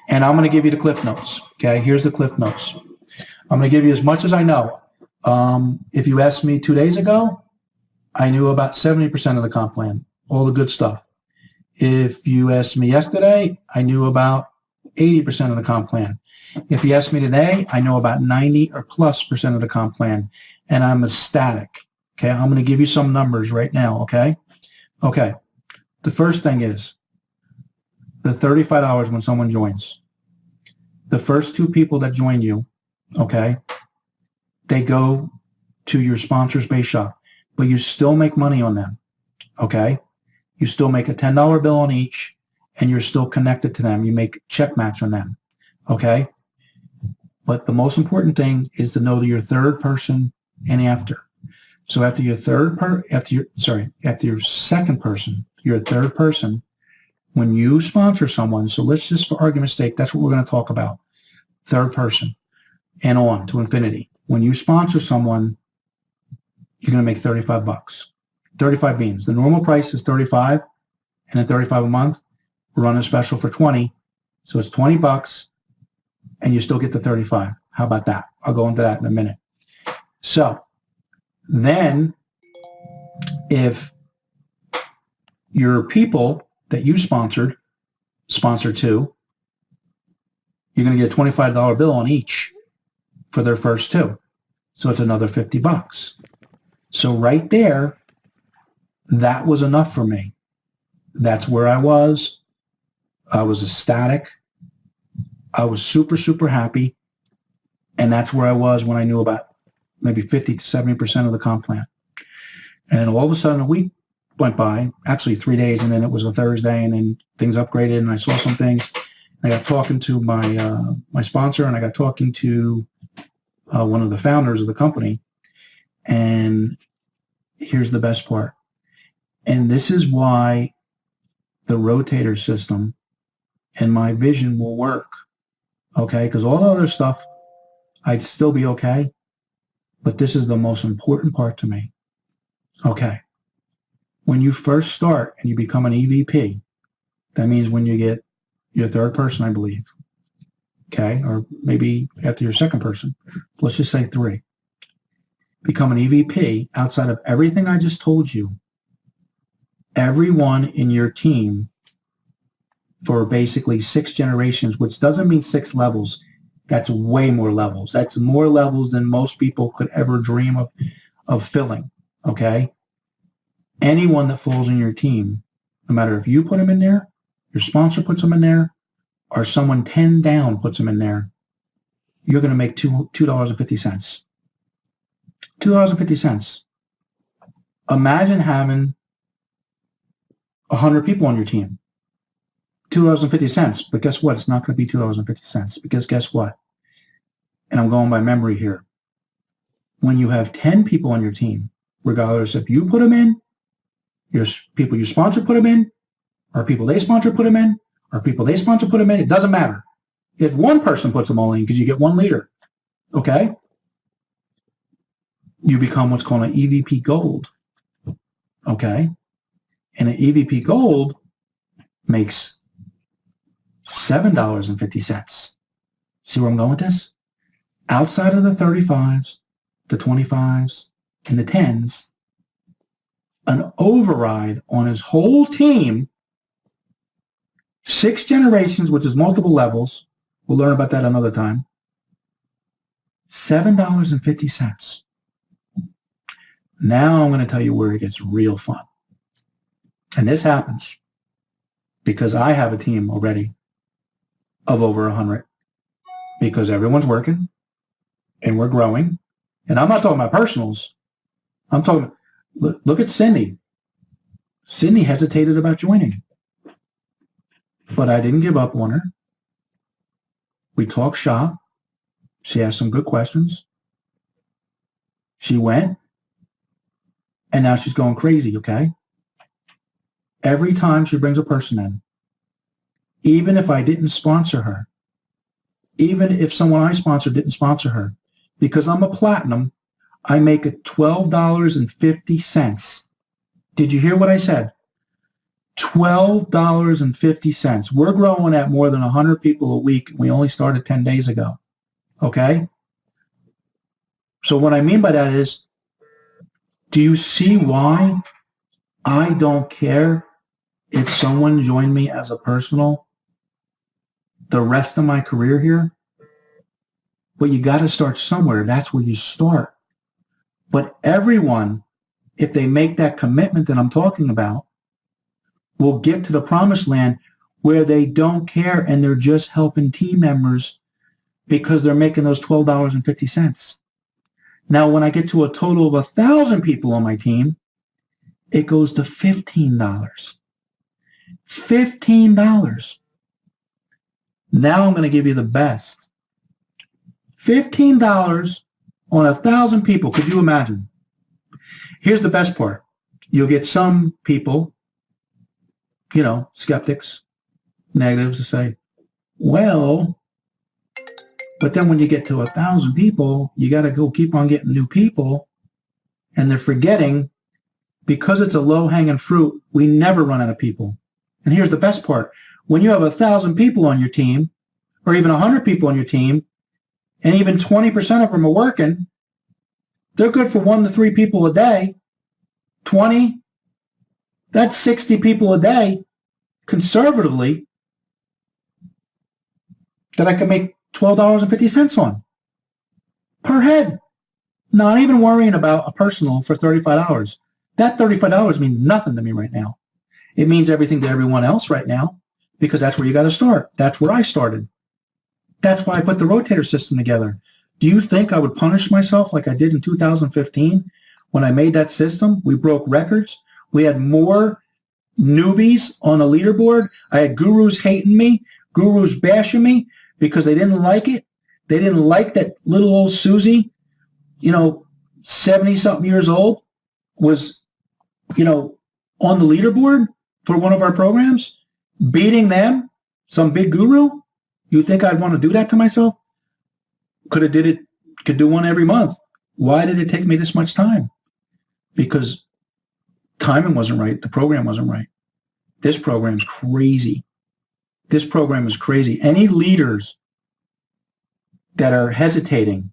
And I'm going to give you the Cliff Notes. Okay, here's the Cliff Notes. I'm going to give you as much as I know. If you asked me 2 days ago, I knew about 70% of the comp plan, all the good stuff. If you asked me yesterday, I knew about 80% of the comp plan. If you ask me today, I know about 90 or plus percent of the comp plan, and I'm ecstatic. Okay, I'm going to give you some numbers right now. Okay. The first thing is the $35 when someone joins. The first 2 people that join you, okay, they go to your sponsor's base shop, but you still make money on them. Okay, you still make a $10 bill on each, and you're still connected to them. You make check match on them. Okay. But the most important thing is to know that your third person and after. So after your second person, your third person, when you sponsor someone, so let's just for argument's sake, that's what we're going to talk about. Third person and on to infinity. When you sponsor someone, you're going to make $35. 35 beans. The normal price is 35 and then 35 a month. We're running a special for 20. So it's $20 and you still get the 35. How about that? I'll go into that in a minute. So then if your people that you sponsor 2, you're going to get a $25 bill on each for their first 2. So it's another $50. So right there, that was enough for me. That's where I was. I was ecstatic. I was super, super happy. And that's where I was when I knew about maybe 50 to 70% of the comp plan. And then all of a sudden a week went by, actually 3 days, and then it was a Thursday, and then things upgraded, and I saw some things. I got talking to my sponsor, and I got talking to one of the founders of the company. And here's the best part. And this is why the rotator system and my vision will work. Okay? Because all the other stuff, I'd still be okay. But this is the most important part to me. Okay. When you first start and you become an EVP, that means when you get your third person, I believe. Okay? Or maybe after your second person. Let's just say 3. Become an EVP outside of everything I just told you. Everyone in your team for basically 6 generations, which doesn't mean 6 levels. That's way more levels. That's more levels than most people could ever dream of filling. Okay? Anyone that falls in your team, no matter if you put them in there, your sponsor puts them in there, or someone 10 down puts them in there, you're going to make $2.50. $2.50. Imagine having 100 people on your team. $2.50. But guess what? It's not going to be $2.50 because guess what? And I'm going by memory here. When you have 10 people on your team, regardless if you put them in, your people you sponsor put them in, or people they sponsor put them in, or people they sponsor put them in, it doesn't matter. If one person puts them all in because you get one leader, okay? You become what's called an EVP Gold, okay? And an EVP Gold makes $7.50. See where I'm going with this? Outside of the 35s, the 25s, and the 10s, an override on his whole team, 6 generations, which is multiple levels. We'll learn about that another time. $7.50. Now I'm going to tell you where it gets real fun. And this happens because I have a team already of over 100 because everyone's working and we're growing. And I'm not talking about personals. I'm talking, look at Cindy. Cindy hesitated about joining. But I didn't give up on her. We talked shop. She asked some good questions. She went. And now she's going crazy, okay? Every time she brings a person in, even if I didn't sponsor her, even if someone I sponsored didn't sponsor her, because I'm a platinum, I make it $12.50. Did you hear what I said? $12.50. We're growing at more than 100 people a week. We only started 10 days ago. Okay? So what I mean by that is, do you see why I don't care if someone joined me as a personal the rest of my career here? But you got to start somewhere. That's where you start. But everyone, if they make that commitment that I'm talking about, will get to the promised land where they don't care and they're just helping team members because they're making those $12.50. Now, when I get to a total of 1,000 people on my team, it goes to $15. $15. Now I'm going to give you the best. $15 on 1,000 people. Could you imagine? Here's the best part. You'll get some people, skeptics, negatives to say, well, but then when you get to 1,000 people, you got to go keep on getting new people. And they're forgetting, because it's a low-hanging fruit, we never run out of people. And here's the best part. When you have 1,000 people on your team, or even 100 people on your team, and even 20% of them are working, they're good for 1 to 3 people a day. 20, that's 60 people a day, conservatively, that I can make $12.50 on per head. Not even worrying about a personal for $35. That $35 means nothing to me right now. It means everything to everyone else right now, because that's where you got to start. That's where I started. That's why I put the rotator system together. Do you think I would punish myself like I did in 2015 when I made that system? We broke records. We had more newbies on the leaderboard. I had gurus hating me, gurus bashing me because they didn't like it. They didn't like that little old Susie, 70-something years old, was, on the leaderboard for one of our programs, beating them, some big guru. You think I'd want to do that to myself? Could do one every month. Why did it take me this much time? Because timing wasn't right. The program wasn't right. This program's crazy. This program is crazy. Any leaders that are hesitating,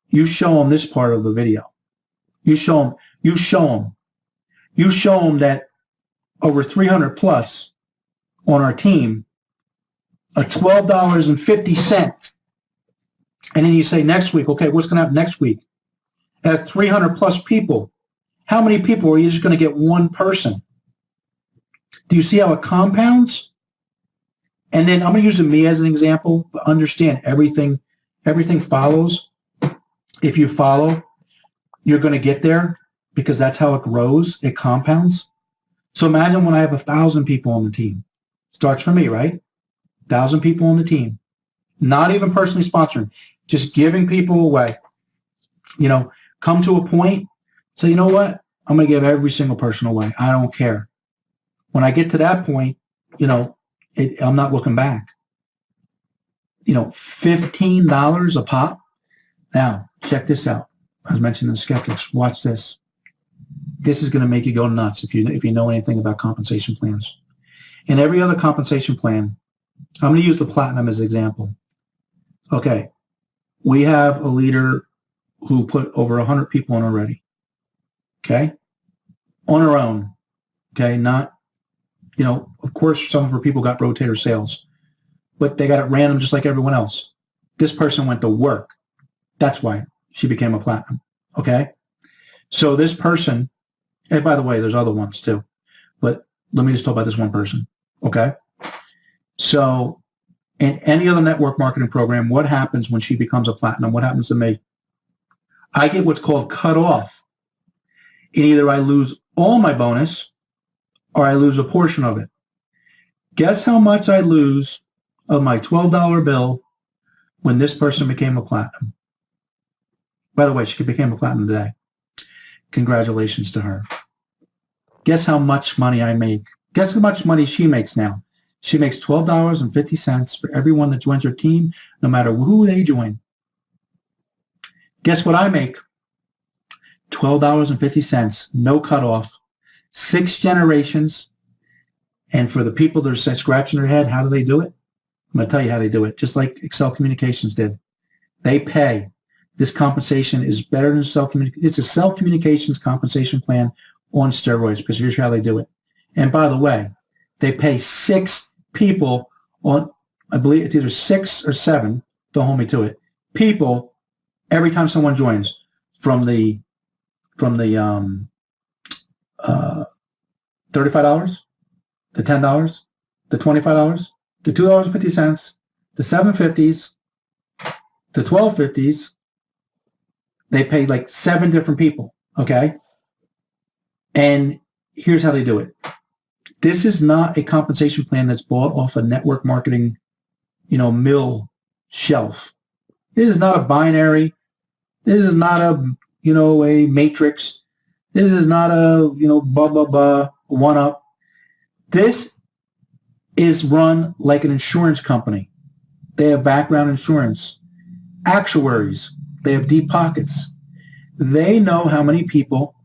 you show them this part of the video. You show them that over 300 plus on our team, a $12.50. And then you say next week, okay, what's going to happen next week? At 300 plus people, how many people are you just going to get one person? Do you see how it compounds? And then I'm going to use me as an example, but understand everything follows. If you follow, you're going to get there because that's how it grows. It compounds. So imagine when I have 1,000 people on the team. Starts for me, right? 1,000 people on the team. Not even personally sponsoring, just giving people away. Come to a point, say, you know what? I'm going to give every single person away. I don't care. When I get to that point, I'm not looking back. $15 a pop. Now, check this out. I was mentioning the skeptics. Watch this. This is going to make you go nuts if you know anything about compensation plans. In every other compensation plan, I'm going to use the Platinum as an example. Okay, we have a leader who put over 100 people on already. Okay, on her own. Okay, not, of course, some of her people got rotator sales, but they got it random just like everyone else. This person went to work. That's why she became a Platinum. Okay, so this person, and by the way, there's other ones too, but let me just talk about this one person. Okay, so in any other network marketing program, what happens when she becomes a Platinum? What happens to me? I get what's called cut off. And either I lose all my bonus or I lose a portion of it. Guess how much I lose of my $12 bill when this person became a Platinum? By the way, she became a Platinum today. Congratulations to her. Guess how much money I make? Guess how much money she makes now? She makes $12.50 for everyone that joins her team, no matter who they join. Guess what I make? $12.50, no cutoff, 6 generations, And for the people that are scratching their head, how do they do it? I'm going to tell you how they do it, just like Excel Communications did. They pay. This compensation is better than cell communications. It's a cell communications compensation plan on steroids, because here's how they do it. And by the way, they pay 6 people on, I believe it's either 6 or 7, don't hold me to it, people every time someone joins, from the $35 to $10 to $25 to $2.50 to $7.50s to $12.50s. They pay like 7 different people, okay? And here's how they do it. This is not a compensation plan that's bought off a network marketing, mill shelf. This is not a binary. This is not a, a matrix. This is not a, blah, blah, blah, one up. This is run like an insurance company. They have background insurance. Actuaries. They have deep pockets. They know how many people,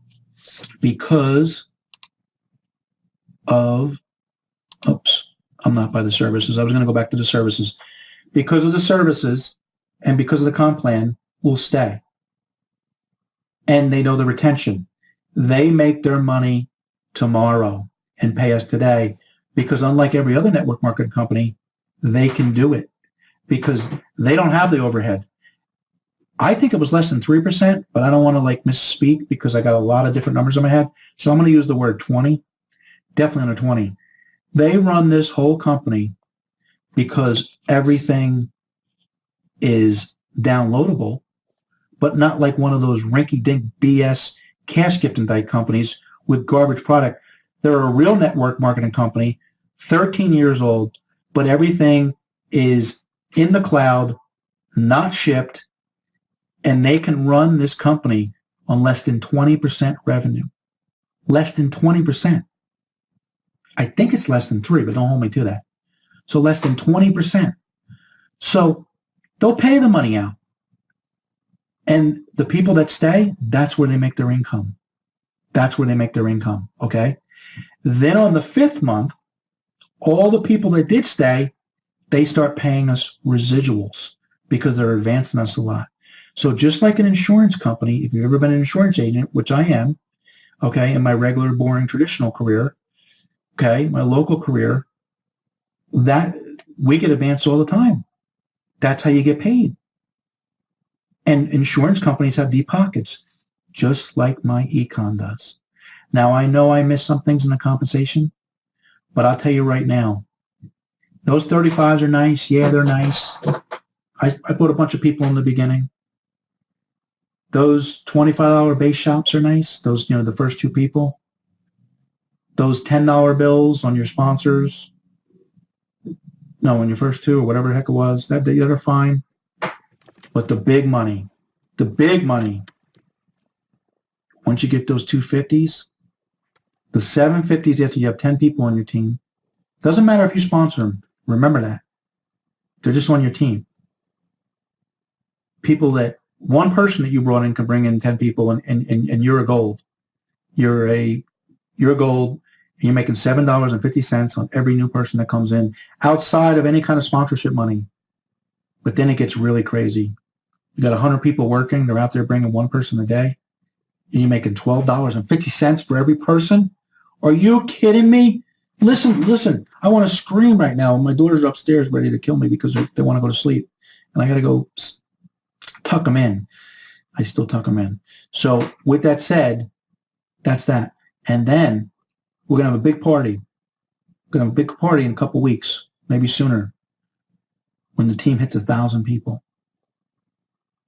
because of, I'm not by the services. I was going to go back to the services. Because of the services and because of the comp plan, will stay. And they know the retention. They make their money tomorrow and pay us today, because unlike every other network marketing company, they can do it because they don't have the overhead. I think it was less than 3%, but I don't want to misspeak because I got a lot of different numbers in my head. So I'm going to use the word 20, definitely under 20. They run this whole company because everything is downloadable, but not like one of those rinky-dink BS cash gifting type companies with garbage product. They're a real network marketing company, 13 years old, but everything is in the cloud, not shipped, and they can run this company on less than 20% revenue. Less than 20%. I think it's less than 3, but don't hold me to that. So less than 20%. So they'll pay the money out. And the people that stay, that's where they make their income. That's where they make their income, okay? Then on the 5th month, all the people that did stay, they start paying us residuals because they're advancing us a lot. So just like an insurance company, if you've ever been an insurance agent, which I am, okay, in my regular, boring, traditional career, okay, my local career, that we get advanced all the time. That's how you get paid. And insurance companies have deep pockets, just like MyEcon does. Now, I know I missed some things in the compensation, but I'll tell you right now, those 35s are nice. Yeah, they're nice. I put a bunch of people in the beginning. Those $25 base shops are nice. Those, the first 2 people. Those $10 bills on your sponsors. No, on your first 2 or whatever the heck it was, they're fine. But the big money, once you get those 250s, the 750s after you have 10 people on your team, doesn't matter if you sponsor them. Remember that. They're just on your team. People that, one person that you brought in can bring in 10 people and you're a gold. You're a gold, and you're making $7.50 on every new person that comes in outside of any kind of sponsorship money. But then it gets really crazy. You got 100 people working. They're out there bringing one person a day. And you're making $12.50 for every person? Are you kidding me? Listen. I want to scream right now. My daughter's upstairs ready to kill me because they want to go to sleep. And I got to go tuck them in. I still tuck them in. So with that said, that's that. And then we're going to have a big party. We're going to have a big party in a couple weeks, maybe sooner, when the team hits 1,000 people.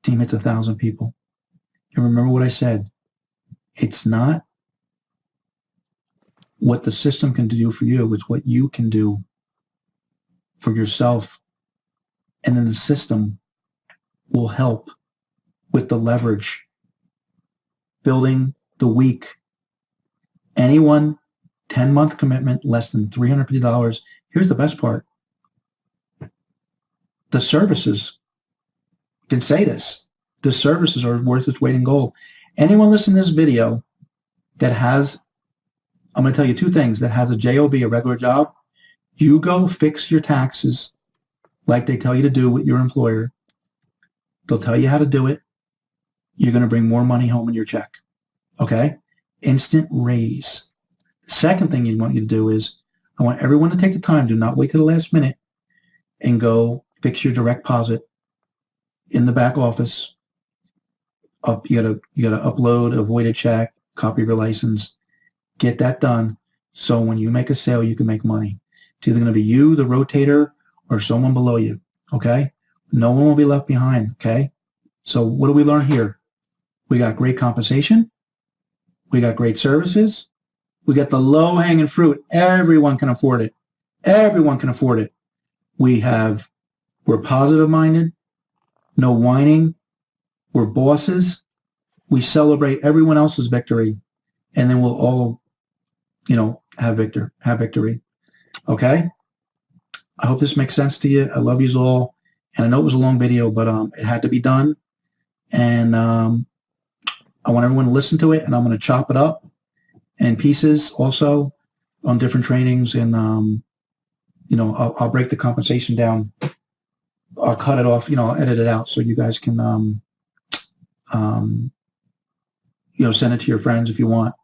Team hits 1,000 people. And remember what I said. It's not what the system can do for you. It's what you can do for yourself. And then the system will help with the leverage, building the week. Anyone, 10-month commitment, less than $350. Here's the best part. The services can say this. The services are worth its weight in gold. Anyone listening to this video that has I'm going to tell you two things that has a job, a regular job. You go fix your taxes like they tell you to do with your employer. They'll tell you how to do it. You're going to bring more money home in your check. Okay? Instant raise. The second thing you want you to do is I want everyone to take the time. Do not wait to the last minute and go fix your direct deposit in the back office. You gotta upload a voided check, copy of your license, get that done. So when you make a sale, you can make money. It's either going to be you, the rotator, or someone below you. Okay? No one will be left behind. Okay? So what do we learn here? We got great compensation. We got great services. We got the low-hanging fruit. Everyone can afford it. Everyone can afford it. We're positive-minded. No whining. We're bosses. We celebrate everyone else's victory, and then we'll all, have victory. Okay? I hope this makes sense to you. I love you all, and I know it was a long video, but it had to be done, and I want everyone to listen to it, and I'm going to chop it up in pieces also on different trainings, and I'll break the compensation down. I'll cut it off, I'll edit it out so you guys can send it to your friends if you want.